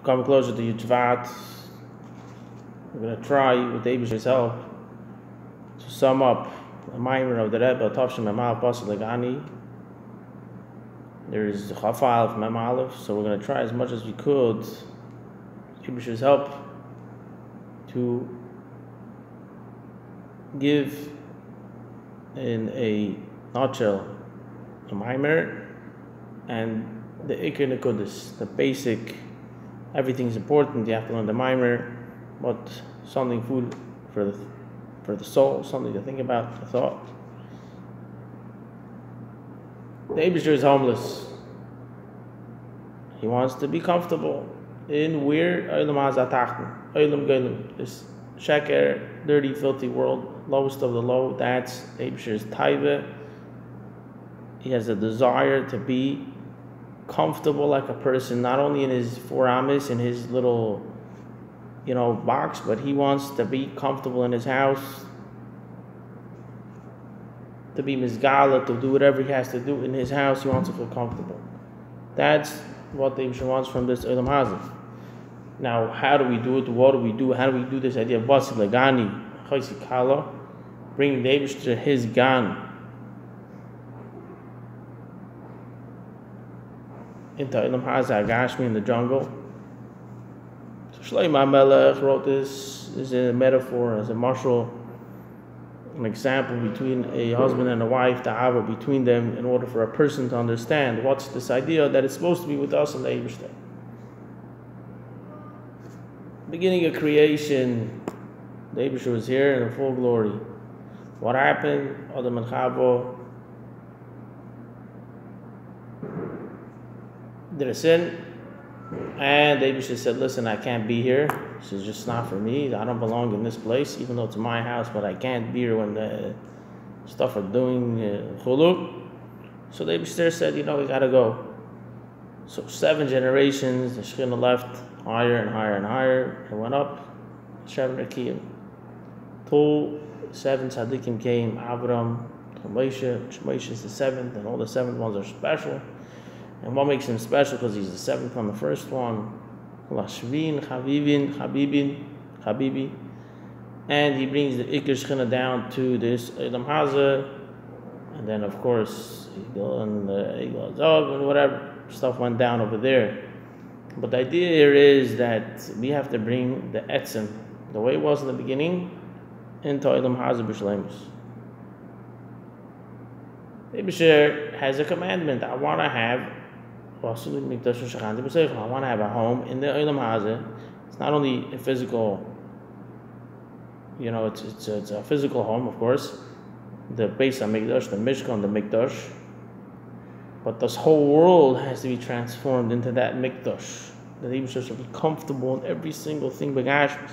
Come closer to Yudvat. We're going to try, with Abish's help, to sum up the Maamar of the Rebbe, Bassie Legani. There is the Chafal of Mem Aleph, so we're going to try as much as we could, with Abish's help, to give in a nutshell the Maamar and the Iker Nekudas, the basic. Everything's important. You have to learn the Maamar, but something food for the soul, something to think about, the thought. The Abishur is homeless. He wants to be comfortable in where Olam this sheker, dirty, filthy world, lowest of the low. That's Abishur's taiva. He has a desire to be comfortable like a person, not only in his four amis, in his little, box, but he wants to be comfortable in his house, to be mizgala, to do whatever he has to do in his house. He wants to feel comfortable. That's what the Abishur wants from this Olam Hazeh. Now, how do we do it? What do we do? How do we do this idea of Batii legani teshm, bringing the Abishur to his gan into Olam Hazeh, Gashmי, in the jungle? So Shlomo Melech wrote this as a metaphor, as a mashal, an example between a husband and a wife, the ava between them, in order for a person to understand what's this idea that it's supposed to be with us in the Abishur. Beginning of creation, the Abishur was here in full glory. What happened? Adam and Chava did a sin, and the Abishur said, listen, I can't be here. This is just not for me. I don't belong in this place, even though it's my house, but I can't be here when the stuff are doing chuluk. So the Abishur said, we gotta go. So 7 generations, the Shekhinah left higher and higher and higher, and went up 7 rakiyim. 7 tzaddikim came, Avram, Moshe is the 7th, and all the 7th ones are special. And what makes him special? Because he's the 7th on the first one. Lashvin, Habibi. And he brings the Iker Shekhinah down to this Olam Hazeh. And then, of course, and whatever stuff went down over there. But the idea here is that we have to bring the etzem, the way it was in the beginning, into Olam Hazeh b'shleimus. The Abishur has a commandment. I want to have a home in the Olam Hazeh. It's not only a physical, it's a physical home, of course, the base of Mikdash, the Mishkan, the Mikdash, but this whole world has to be transformed into that Mikdash. The Abishur should be comfortable in every single thing begashmi.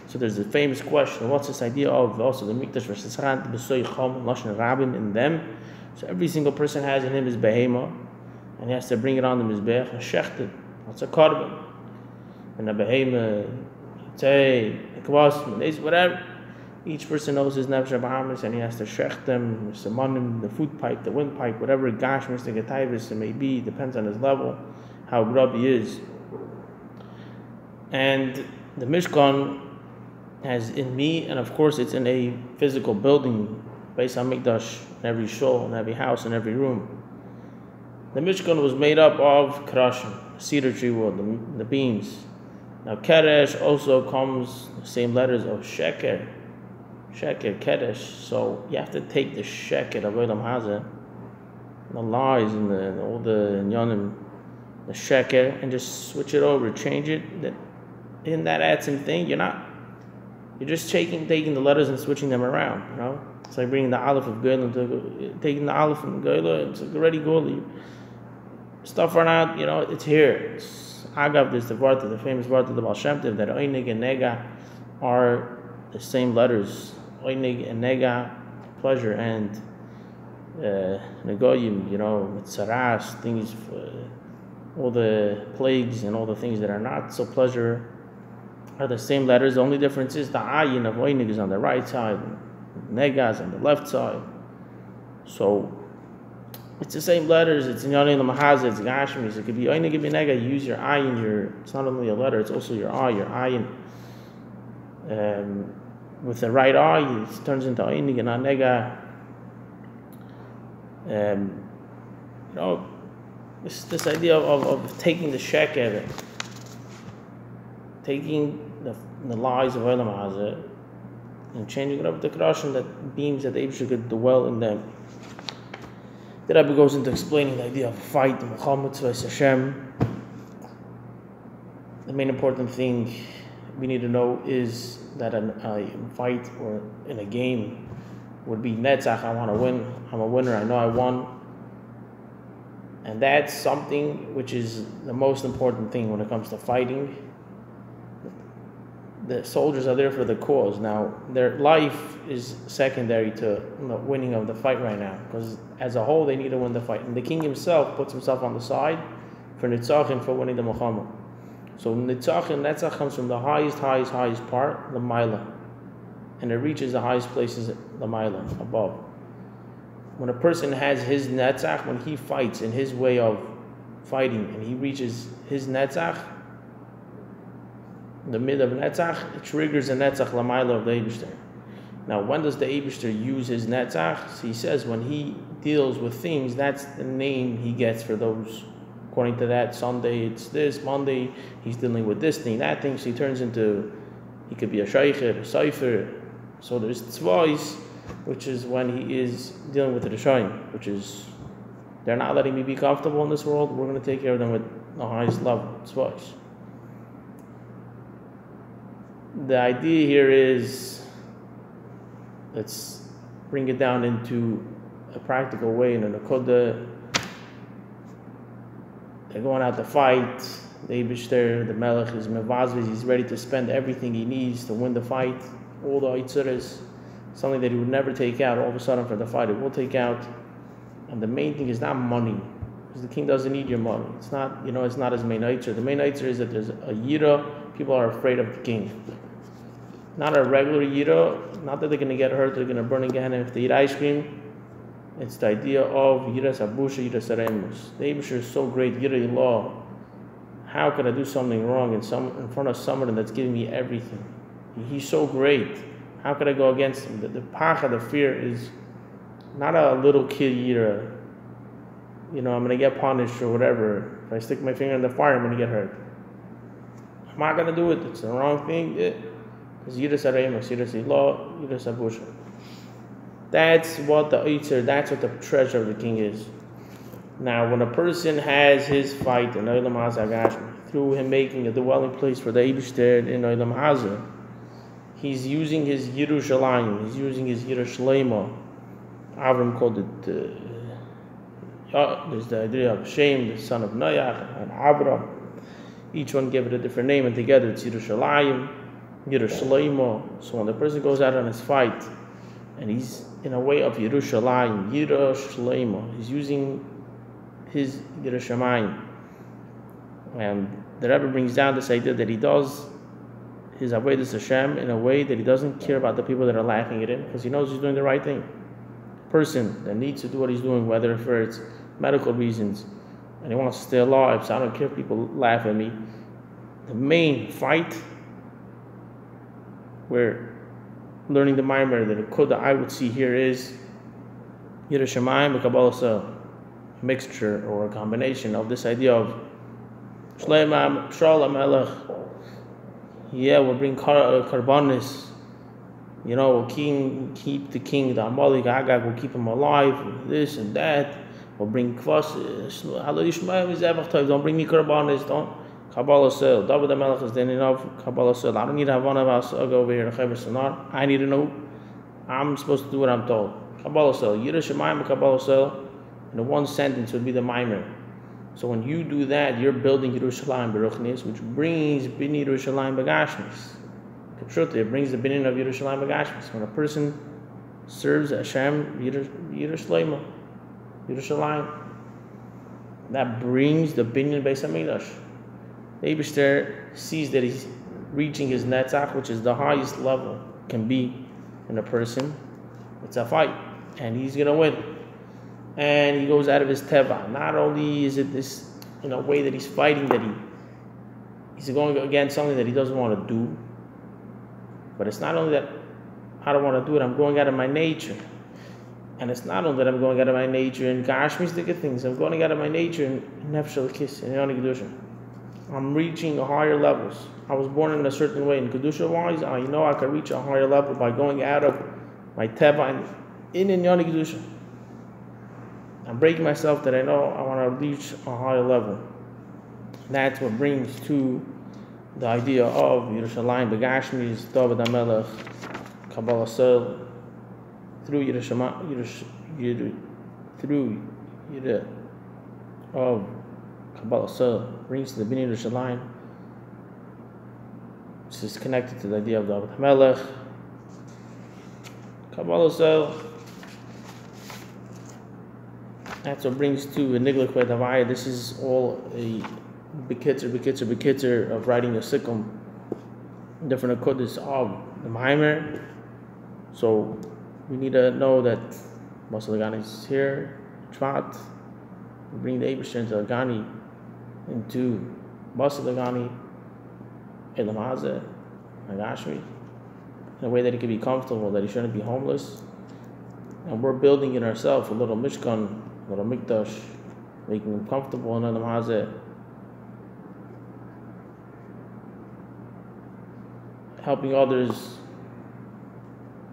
So there's a famous question: what's this idea of also the Mikdash versus Rabim in them? So every single person has in him his behema, and he has to bring it on the mizbech and shecht it. What's a korban? And a behema, kebod, whatever. Each person knows his nefesh bahamas, and he has to shecht them, the food pipe, the wind pipe, whatever gashmי it may be, depends on his level, how grub he is. And the Mishkan has in me, and of course it's in a physical building based on Mikdash, in every shul, in every house, in every room. The Mishkan was made up of krashim, cedar tree wood, the beams. Now kedesh also comes the same letters of sheker, kedesh. So you have to take the sheker of Olam Hazeh, the lies and all the inyanim, the sheker, and just switch it over, change it. That in that atzim thing, you're just taking the letters and switching them around. It's like bringing the aleph of Goyla to taking the aleph from Goyla. It's already Goyla. Stuff are not, it's here. It's Agav, there's the famous word of the Baal Shem Tov, that oinig and nega are the same letters. Oinig and nega, pleasure, and negoyim, tzaras, things, all the plagues and all the things that are not so pleasure are the same letters. The only difference is the ayin of oinig is on the right side, nega is on the left side. So It's the same letters. It's in Yoni Lamahaz, it's Gashmi. So it could be Oina Gibi Nega, you use your ayin, it's not only a letter, it's also your ayin. With the right eye, it turns into Oina Gana Nega. This idea of taking the sheker, taking the lies of Olam Hazeh, and changing it up to Krashan, that beams that the Eibusher could dwell in them. The Rebbe goes into explaining the idea of a fight, the Muhammad Hashem. The main important thing we need to know is that a fight or in a game would be Netzach, I want to win, I'm a winner, I know I won. And that's something which is the most important thing when it comes to fighting. The soldiers are there for the cause. Now, their life is secondary to winning of the fight right now, because as a whole, they need to win the fight. And the king himself puts himself on the side for Nitzachim, for winning the Muhammad. So Nitzachim, Netzach comes from the highest part, the Maila. And it reaches the highest places, the Maila, above. When a person has his Netzach, when he fights in his way of fighting, and he reaches his Netzach, the mid of Netzach, it triggers the Netzach Lamaila of the Eibishter. Now, when does the Eibishter use his Netzach? So he says when he deals with things, that's the name he gets for those. According to that, Sunday it's this, Monday he's dealing with this thing, that thing, so he turns into, he could be a Shaykhir, a Seifer. So there's Tzvais, which is when he is dealing with the Rishayim, which is, they're not letting me be comfortable in this world, we're going to take care of them with the highest level, Tzvais. The idea here is, let's bring it down into a practical way in a Naqodah. They're going out to fight. The Eibishter, the Melech, is mevazviz. He's ready to spend everything he needs to win the fight. All the Eitzuras, something that he would never take out, all of a sudden for the fight, it will take out. And the main thing is not money, because the king doesn't need your money. It's not, it's not his main Eitzer. The main Eitzer is that there's a Yira, people are afraid of the king. Not a regular Yira, not that they're going to get hurt, they're going to burn in Gehenna if they eat ice cream. It's the idea of Yiras Abusha, Yiras Aremus. The Eibusher is so great, Yira Ilah. How could I do something wrong in front of someone that's giving me everything? He's so great. How could I go against him? The pacha, the fear, is not a little kid Yira. I'm going to get punished or whatever. If I stick my finger in the fire, I'm going to get hurt. I'm not going to do it. It's the wrong thing. It's Yiras Aremus, Yiras Ilah, Yiras Abusha. That's what the Eitzer, that's what the treasure of the king is. Now, when a person has his fight in Olam Hazeh Gashmi, through him making a dwelling place for the Eibishter in Olam Hazeh, he's using his Yerushalayim, he's using his Yerushalayim. Avram called it, there's the idea of Shem, the son of Noach, and Avram. Each one gave it a different name, and together it's Yerushalayim, Yerushalayim. So when the person goes out on his fight, and he's in a way of Yerushalayim, Yerushalayim, he's using his Yerushalayim. And the Rebbe brings down this idea that he does his Avodas Hashem in a way that he doesn't care about the people that are laughing at him, because he knows he's doing the right thing. Person that needs to do what he's doing, whether for its medical reasons, and he wants to stay alive, so I don't care if people laugh at me. The main fight, where learning the Maamar, the Naqodah I would see here is Yerushalayim and Kabbalah, a mixture or a combination of this idea of Shalom Melech. We'll bring karbanis. We'll keep the king, the Amalek, Agag, we'll keep him alive, this and that. We'll bring kvass. Don't bring me karbanis, don't. Kabbalah Sel, David the Melech is then enough. Kabbalah Sel, I don't need to have one of us over here in Chayver Sanar. I need to know. I'm supposed to do what I'm told. Kabbalah Sel, Yerushalayim and Kabbalah Sel, in the one sentence would be the Maamar. So when you do that, you're building Yerushalayim Beruchnis, which brings Bini Yerushalayim Begashmis. Kapshut, it brings the Binin of Yerushalayim Begashmis. When a person serves Hashem, Yerushalayim, that brings the Binin Beis HaMikdash. The Eibishter sees that he's reaching his Netzach, which is the highest level can be in a person. It's a fight, and he's going to win. and he goes out of his teva. Not only is it this, way that he's fighting, that he's going against something that he doesn't want to do, but it's not only that I don't want to do it, I'm going out of my nature. And it's not only that I'm going out of my nature in gashmi things, I'm going out of my nature in nefesh in kedusha. I'm reaching higher levels. I was born in a certain way. In kedusha wise, I know I can reach a higher level by going out of my teva and in kedusha. I'm breaking myself that I know I want to reach a higher level. That's what brings to the idea of Yerushalayim begashmis, David HaMelech, Kabbalah Sel, through Yira of Kabbalah Sel, brings to the Bnei Yerushalayim. This is connected to the idea of David HaMelech, Kabbalah Sel. That's what brings to a nigla davaya. This is all a bekitzer of writing a sikkim, different nekudas of the maamer. So we need to know that Batie legani is here. Shvat, we bring the Eibusher into Legani, into Batie legani, and Gashmi, in a way that he can be comfortable, that he shouldn't be homeless. And we're building in ourselves a little mishkan, a little mikdash, making him comfortable in the helping others,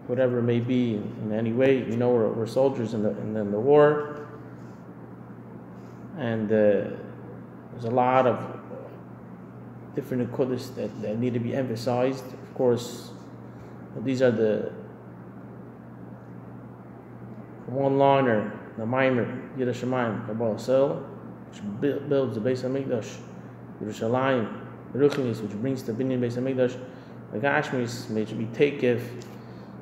whatever it may be, in any way. We're soldiers in the war, and there's a lot of different nekudas that need to be emphasized. Of course, these are the one-liner, the maamer, Yira Shemayim, Kabbalah Sel, which builds the Beis HaMikdash, Yerushalayim, Ruchnis, which brings the Binyan Beis HaMikdash, the Gashmis, may be taken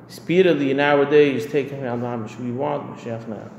speedily nowadays, taken out the we want, Mashiach now.